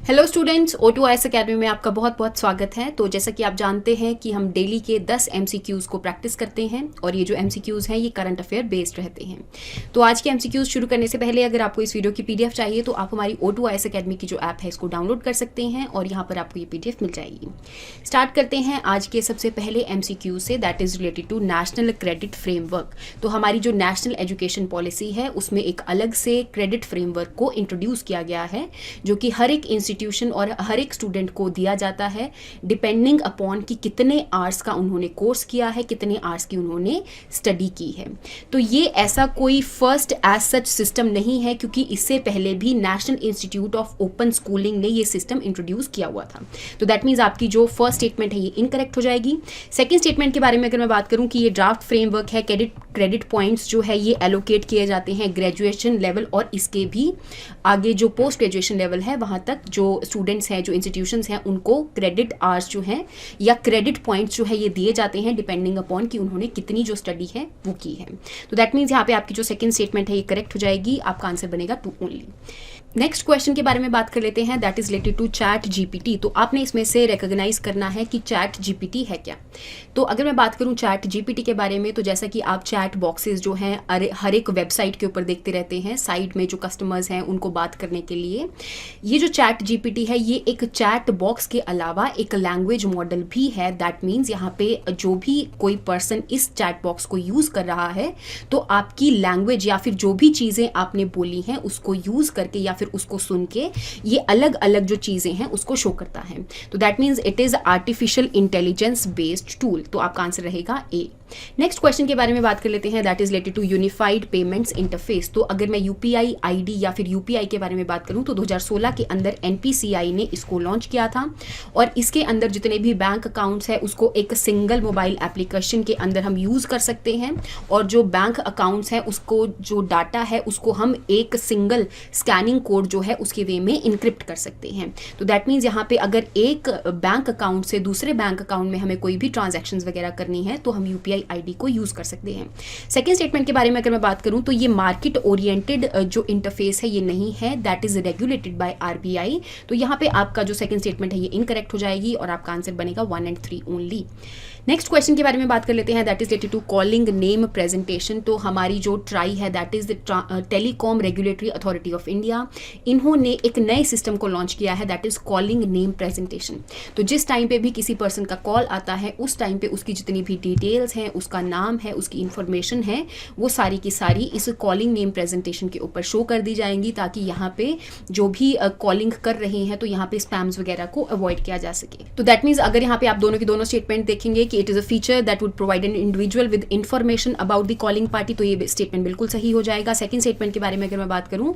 Hello students, O2IS academy में आपका बहुत बहुत स्वागत है। तो जैसा कि आप जानते हैं कि हम डेली के 10 MCQs को प्रैक्टिस करते हैं और ये जो MCQs हैं ये करंट अफेयर बेस्ड रहते हैं। तो आज के MCQs शुरू करने से पहले अगर आपको इस वीडियो की PDF चाहिए तो आप हमारी O2IS अकेडमी की जो ऐप है इसको डाउनलोड कर सकते हैं और यहाँ पर आपको ये PDF मिल जाएगी। स्टार्ट करते हैं आज के सबसे पहले MCQ से, that is related to national credit framework. तो हमारी जो नेशनल एजुकेशन पॉलिसी है उसमें एक अलग से क्रेडिट फ्रेमवर्क को इंट्रोड्यूस किया गया है जो कि हर एक इंस्टीट्यूशन और हर एक स्टूडेंट को दिया जाता है डिपेंडिंग अपॉन कि कितने आवर्स का उन्होंने कोर्स किया है, कितने आवर्स की उन्होंने स्टडी की है। तो ये ऐसा कोई फर्स्ट एज सच सिस्टम नहीं है क्योंकि इससे पहले भी national institute of open schooling ने ये सिस्टम इंट्रोड्यूस किया हुआ था। तो दैट मीन्स आपकी जो फर्स्ट स्टेटमेंट है ये इनकरेक्ट हो जाएगी। सेकेंड स्टेटमेंट के बारे में अगर मैं बात करूं कि ये ड्राफ्ट फ्रेमवर्क है, क्रेडिट पॉइंट्स जो है ये एलोकेट किए जाते हैं ग्रेजुएशन लेवल और इसके भी आगे जो पोस्ट ग्रेजुएशन लेवल है वहाँ तक जो स्टूडेंट्स हैं, जो इंस्टीट्यूशंस हैं, उनको क्रेडिट आवर्स जो हैं या क्रेडिट पॉइंट्स जो है ये दिए जाते हैं डिपेंडिंग अपॉन कि उन्होंने कितनी जो स्टडी है वो की है। तो दैट मीन्स यहाँ पे आपकी जो सेकंड स्टेटमेंट है ये करेक्ट हो जाएगी, आपका आंसर बनेगा 2 ओनली। नेक्स्ट क्वेश्चन के बारे में बात कर लेते हैं, that is related to ChatGPT. तो आपने इसमें से रिकॉग्नाइज करना है कि चैट जीपीटी है क्या। तो अगर मैं बात करूं चैट जीपीटी के बारे में तो जैसा कि आप चैट बॉक्सेस जो हैं हर एक वेबसाइट के ऊपर देखते रहते हैं, साइट में जो कस्टमर्स हैं उनको बात करने के लिए, ये जो चैट जीपीटी है ये एक चैट बॉक्स के अलावा एक लैंग्वेज मॉडल भी है। दैट मीन्स यहाँ पे जो भी कोई पर्सन इस चैट बॉक्स को यूज़ कर रहा है तो आपकी लैंग्वेज या फिर जो भी चीज़ें आपने बोली हैं उसको यूज़ करके या फिर उसको सुन के ये अलग अलग जो चीज़ें हैं उसको शो करता है। तो that means it is artificial intelligence based tool. तो आपका आंसर रहेगा ए। नेक्स्ट क्वेश्चन के बारे में बात कर लेते हैं, that is related to unified payments interface. तो अगर मैं यूपीआई आईडी या फिर यूपीआई के बारे में बात करूं तो 2016 के अंदर एनपीसीआई ने इसको लॉन्च किया था और इसके अंदर जितने भी बैंक अकाउंट्स हैं उसको एक सिंगल मोबाइल एप्लीकेशन के अंदर हम यूज़ कर सकते हैं और जो बैंक अकाउंट्स हैं उसको जो डाटा है उसको हम एक सिंगल स्कैनिंग कोड जो है उसके वे में इनक्रिप्ट कर सकते हैं। तो दैट मीन्स यहाँ पे अगर एक बैंक अकाउंट से दूसरे बैंक अकाउंट में हमें कोई भी ट्रांजैक्शंस वगैरह करनी है तो हम यूपीआई आईडी को यूज कर सकते हैं। सेकेंड स्टेटमेंट के बारे में अगर मैं बात करूं तो ये मार्केट ओरिएंटेड जो इंटरफेस है ये नहीं है, that is regulated by RBI. तो यहाँ पे आपका जो सेकेंड स्टेटमेंट है ये इनकरेक्ट हो जाएगी और आपका आंसर बनेगा 1 और 3 ओनली। नेक्स्ट क्वेश्चन के बारे में बात कर लेते हैं, that is related to calling name presentation. तो हमारी जो ट्राई है that is the telecom regulatory authority of India, इन्होंने एक नए सिस्टम को लॉन्च किया है that is calling name presentation. तो जिस टाइम पे भी किसी पर्सन का कॉल आता है उस टाइम पे उसकी जितनी भी डिटेल्स हैं, उसका नाम है, उसकी इंफॉर्मेशन है, वो सारी की सारी इस कॉलिंग नेम प्रेजेंटेशन के ऊपर शो कर दी जाएंगी ताकि यहाँ पे जो भी कॉलिंग कर रहे हैं तो यहाँ पे स्पैम्स वगैरह को अवॉइड किया जा सके। तो दैट मीन्स अगर यहाँ पे आप दोनों की दोनों स्टेटमेंट देखेंगे कि it is a feature that would provide an individual with information about the calling party, तो ये स्टेटमेंट बिल्कुल सही हो जाएगा। सेकंड स्टेटमेंट के बारे में अगर मैं बात करूं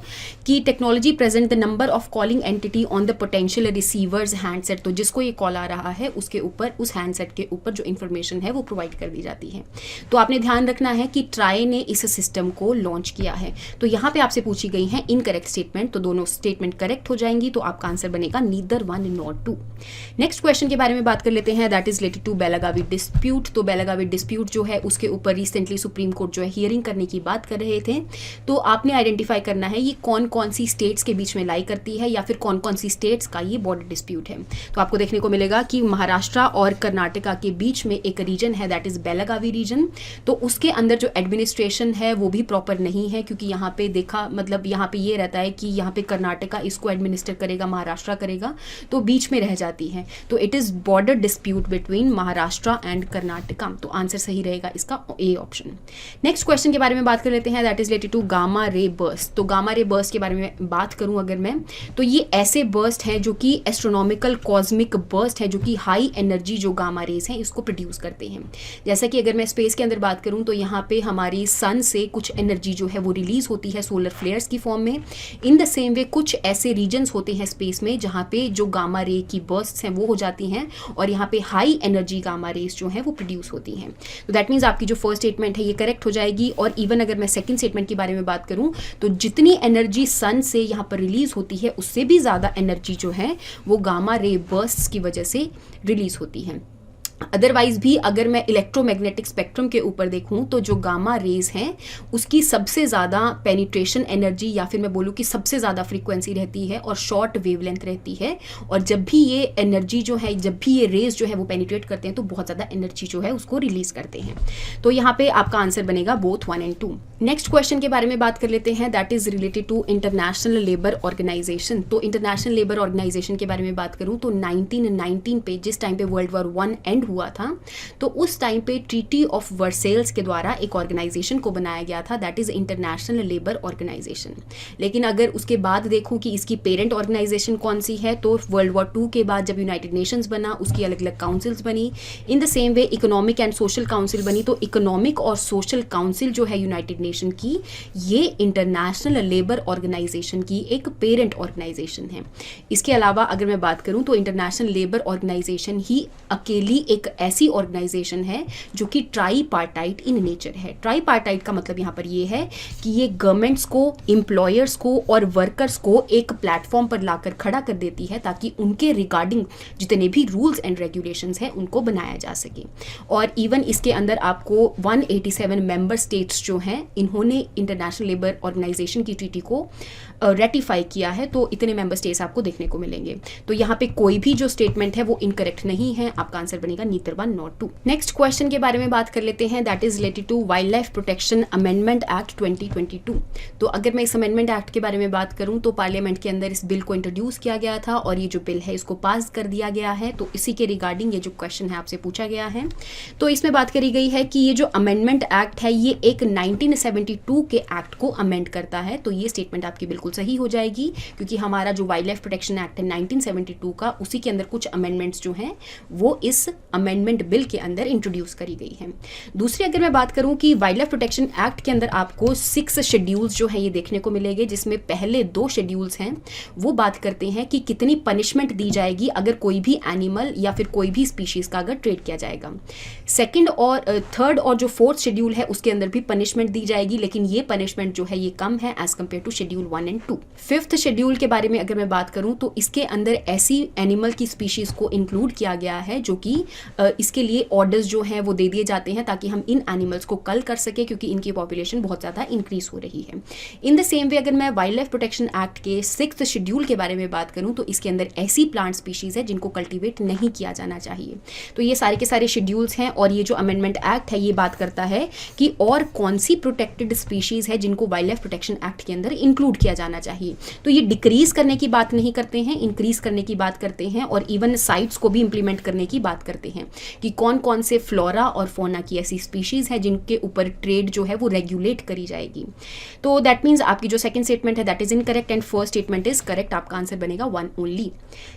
कि technology present the number of calling entity on the potential receivers handset. तो जिसको ये कॉल आ रहा है उसके ऊपर, उस हैंडसेट के ऊपर जो इन्फॉर्मेशन है वो प्रोवाइड कर दी जाती है। तो आपने ध्यान रखना है कि ट्राई ने इस सिस्टम को लॉन्च किया है। तो यहाँ पे आपसे पूछी गई है इनकरेक्ट स्टेटमेंट, तो दोनों स्टेटमेंट करेक्ट हो जाएंगी, तो आपका आंसर बनेगा नीदर 1 नॉर 2। नेक्स्ट क्वेश्चन के बारे में बात कर लेते हैं, that is related to Belagavi dispute. तो बेलागावी डिस्प्यूट जो है उसके ऊपर रिसेंटली सुप्रीम कोर्ट जो है हियरिंग करने की बात कर रहे थे। तो आपने आइडेंटिफाई करना है ये कौन कौन सी स्टेट्स के बीच में लाई करती है या फिर कौन कौन सी स्टेट्स का ये बॉर्डर डिस्प्यूट है। तो आपको देखने को मिलेगा कि महाराष्ट्र और कर्नाटका के बीच में एक रीजन है दैट इज बेलागावी रीजन। तो उसके अंदर जो एडमिनिस्ट्रेशन है वो भी प्रॉपर नहीं है क्योंकि यहाँ पे देखा मतलब यहाँ पे ये रहता है कि यहाँ पे कर्नाटका इसको एडमिनिस्टर करेगा, महाराष्ट्र करेगा, तो बीच में रह जाती है। तो it is border dispute between Maharashtra and Karnataka. तो आंसर सही रहेगा इसका ए ऑप्शन। नेक्स्ट क्वेश्चन के बारे में बात कर लेते हैं, that is related to gamma ray burst. तो गामा रे बर्स्ट के बारे में बात करूं अगर मैं तो ये ऐसे बर्स्ट हैं जो कि एस्ट्रोनॉमिकल कॉस्मिक बर्स्ट है जो कि हाई एनर्जी जो गामा रेज हैं इसको प्रोड्यूस करते हैं। जैसा कि अगर मैं स्पेस के अंदर बात करूं तो यहाँ पे हमारी सन से कुछ एनर्जी जो है वो रिलीज होती है सोलर फ्लेयर्स की फॉर्म में। इन द सेम वे कुछ ऐसे रीजन्स होते हैं स्पेस में जहाँ पे जो गामा रे की बर्स्ट्स हैं वो हो जाती हैं और यहाँ पे हाई एनर्जी गामा रेज जो है वो प्रोड्यूस होती हैं। तो दैट मीन्स आपकी जो फर्स्ट स्टेटमेंट है ये करेक्ट हो जाएगी। और इवन अगर मैं सेकंड स्टेटमेंट के बारे में बात करूं तो जितनी एनर्जी सन से यहाँ पर रिलीज होती है उससे भी ज़्यादा एनर्जी जो है वो गामा रे बर्स्ट्स की वजह से रिलीज होती है। अदरवाइज भी अगर मैं इलेक्ट्रोमैग्नेटिक स्पेक्ट्रम के ऊपर देखूं तो जो गामा रेज हैं उसकी सबसे ज़्यादा पेनिट्रेशन एनर्जी या फिर मैं बोलूँ कि सबसे ज़्यादा फ्रीक्वेंसी रहती है और शॉर्ट वेवलेंथ रहती है, और जब भी ये एनर्जी जो है, जब भी ये रेज जो है वो पेनिट्रेट करते हैं तो बहुत ज़्यादा एनर्जी जो है उसको रिलीज करते हैं। तो यहाँ पे आपका आंसर बनेगा बोथ 1 और 2। नेक्स्ट क्वेश्चन के बारे में बात कर लेते हैं, that is related to international labour organisation. तो इंटरनेशनल लेबर ऑर्गेनाइजेशन के बारे में बात करूँ तो 1919 पे जिस टाइम पे वर्ल्ड वॉर 1 एंड हुआ था तो उस टाइम पे ट्रीटी ऑफ वर्सेल्स के द्वारा एक ऑर्गेनाइजेशन को बनाया गया था, that is international labour organisation. लेकिन अगर उसके बाद देखूं कि इसकी पेरेंट ऑर्गेनाइजेशन कौन सी है, तो वर्ल्ड वॉर 2 के बाद जब यूनाइटेड नेशंस बना उसकी अलग अलग काउंसिल्स बनी। In the same way economic and social council बनी, तो इकोनॉमिक और सोशल काउंसिल जो है यूनाइटेड नेशन की, ये इंटरनेशनल लेबर ऑर्गेनाइजेशन की एक पेरेंट ऑर्गेनाइजेशन है। इसके अलावा अगर मैं बात करूं तो इंटरनेशनल लेबर ऑर्गेनाइजेशन ही अकेली एक ऐसी ऑर्गेनाइजेशन है जो कि ट्राईपार्टाइट इन नेचर है। ट्राईपार्टाइट का मतलब यहाँ पर ये है कि ये गवर्नमेंट्स को, एम्प्लॉयर्स को और वर्कर्स को एक प्लेटफॉर्म पर लाकर खड़ा कर देती है ताकि उनके रिगार्डिंग जितने भी रूल्स एंड रेगुलेशंस हैं उनको बनाया जा सके। और इवन इसके अंदर आपको 187 मेंबर स्टेट्स जो हैं इन्होंने इंटरनेशनल लेबर ऑर्गेनाइजेशन की ट्रीटी को रेटिफाई किया है, तो इतने मेंबर स्टेट्स आपको देखने को मिलेंगे। तो यहाँ पे कोई भी जो स्टेटमेंट है वो इनकरेक्ट नहीं है, आपका आंसर बनेगा नीदर 1 नॉट 2। नेक्स्ट क्वेश्चन के बारे में बात कर लेते हैं, that is related to wildlife protection amendment act 2022। तो अगर मैं इस अमेंडमेंट एक्ट के बारे में बात करूं तो पार्लियामेंट के अंदर इस बिल को इंट्रोड्यूस किया गया था और ये जो बिल है इसको पास कर दिया गया है। तो इसी के रिगार्डिंग ये जो क्वेश्चन है आपसे पूछा गया है। तो इसमें बात करी गई है कि ये जो अमेंडमेंट एक्ट है ये एक 1972 के एक्ट को अमेंड करता है। तो ये स्टेटमेंट आपकी बिल्कुल सही हो जाएगी, क्योंकि हमारा जो वाइल्ड लाइफ प्रोटेक्शन एक्ट है 1972 का, उसी के अंदर कुछ अमेंडमेंट्स जो हैं वो इस अमेंडमेंट बिल के अंदर इंट्रोड्यूस करी गई है। दूसरी अगर मैं बात करूं कि वाइल्ड लाइफ प्रोटेक्शन एक्ट के अंदर आपको 6 शेड्यूल्स जो है ये देखने को मिलेंगे, जिसमें पहले 2 शेड्यूल्स हैं वो बात करते हैं कि कितनी पनिशमेंट दी जाएगी अगर कोई भी एनिमल या फिर कोई भी स्पीशीज का अगर ट्रेड किया जाएगा। सेकंड और थर्ड और जो 4th शेड्यूल है उसके अंदर भी पनिशमेंट दी जाएगी, लेकिन ये पनिशमेंट जो है ये कम है as compared to schedule 1 and 2। 5th schedule के बारे में अगर मैं बात करूं तो इसके अंदर ऐसी एनिमल की स्पीशीज को इंक्लूड किया गया है जो कि इसके लिए ऑर्डर्स जो हैं वो दे दिए जाते हैं ताकि हम इन एनिमल्स को कल कर सके, क्योंकि इनकी पॉपुलेशन बहुत ज़्यादा इंक्रीज हो रही है। इन द सेम वे अगर मैं वाइल्ड लाइफ प्रोटेक्शन एक्ट के 6th शेड्यूल के बारे में बात करूं तो इसके अंदर ऐसी प्लांट स्पीशीज है जिनको कल्टीवेट नहीं किया जाना चाहिए। तो ये सारे के सारे शेड्यूल्स हैं और ये जो अमेंडमेंट एक्ट है ये बात करता है कि और कौन सी प्रोटेक्टेड स्पीशीज है जिनको वाइल्ड लाइफ प्रोटेक्शन एक्ट के अंदर इंक्लूड किया जाना चाहिए। तो ये डिक्रीज करने की बात नहीं करते हैं, इंक्रीज करने की बात करते हैं, और इवन साइट्स को भी इंप्लीमेंट करने की बात करते हैं कि कौन कौन से फ्लोरा और फोना की ऐसी स्पीशीज है जिनके ऊपर ट्रेड जो है वो रेगुलेट करी जाएगी। तो दैट मीन्स आपकी जो सेकंड स्टेटमेंट है that is incorrect and first statement is correct, आपका आंसर बनेगा 1 ओनली।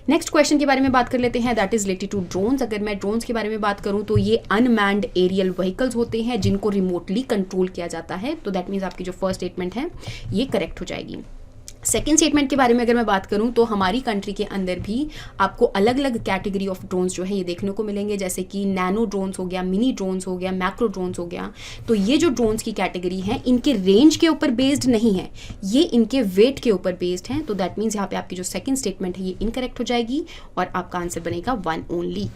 नेक्स्ट क्वेश्चन के बारे में बात कर लेते हैं, that is related to drones. अगर मैं ड्रोन्स के बारे में बात करूं तो ये अनमैन्ड एरियल व्हीकल्स होते हैं जिनको रिमोटली कंट्रोल किया जाता है। तो दैट मीन्स आपकी जो फर्स्ट स्टेटमेंट है ये करेक्ट हो जाएगी। सेकेंड स्टेटमेंट के बारे में अगर मैं बात करूं तो हमारी कंट्री के अंदर भी आपको अलग अलग कैटेगरी ऑफ ड्रोन्स जो है ये देखने को मिलेंगे, जैसे कि नैनो ड्रोन्स हो गया, मिनी ड्रोन्स हो गया, मैक्रो ड्रोन्स हो गया। तो ये जो ड्रोन्स की कैटेगरी है इनके रेंज के ऊपर बेस्ड नहीं है, ये इनके वेट के ऊपर बेस्ड हैं। तो दैट मीन्स यहाँ पे आपकी जो सेकेंड स्टेटमेंट है ये इनकरेक्ट हो जाएगी और आपका आंसर बनेगा 1 ओनली।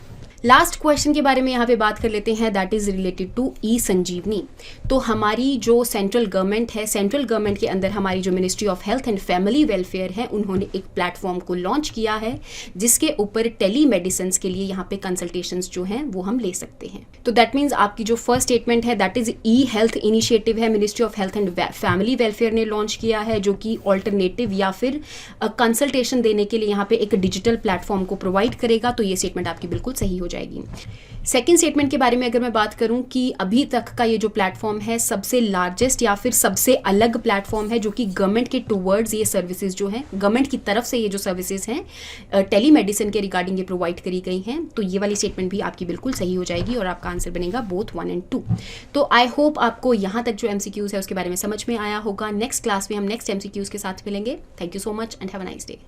लास्ट क्वेश्चन के बारे में यहाँ पे बात कर लेते हैं, दैट इज रिलेटेड टू ई संजीवनी। तो हमारी जो सेंट्रल गवर्नमेंट है, सेंट्रल गवर्नमेंट के अंदर हमारी जो ministry of health and family welfare है उन्होंने एक प्लेटफॉर्म को लॉन्च किया है जिसके ऊपर टेली मेडिसिन के लिए यहाँ पे कंसल्टेशंस जो हैं वो हम ले सकते हैं। तो दैट मीन्स आपकी जो फर्स्ट स्टेटमेंट है that is e health initiative है, ministry of health and family welfare ने लॉन्च किया है, जो कि ऑल्टरनेटिव या फिर कंसल्टेशन देने के लिए यहाँ पे एक डिजिटल प्लेटफॉर्म को प्रोवाइड करेगा। तो ये स्टेटमेंट आपकी बिल्कुल सही हो जाएगी। सेकेंड स्टेटमेंट के बारे में अगर मैं बात करूं कि अभी तक का ये जो प्लेटफॉर्म है सबसे लार्जेस्ट या फिर सबसे अलग प्लेटफॉर्म है जो कि गवर्नमेंट के टूवर्ड्स ये सर्विसेज जो हैं, गवर्नमेंट की तरफ से ये जो सर्विसेज हैं टेली मेडिसिन के रिगार्डिंग ये प्रोवाइड करी गई हैं। तो ये वाली स्टेटमेंट भी आपकी बिल्कुल सही हो जाएगी और आपका आंसर बनेगा बोथ 1 एंड 2। तो आई होप आपको यहाँ तक जो MCQs है उसके बारे में समझ में आया होगा। नेक्स्ट क्लास में हम नेक्स्ट MCQs के साथ मिलेंगे। Thank you so much and have a nice day.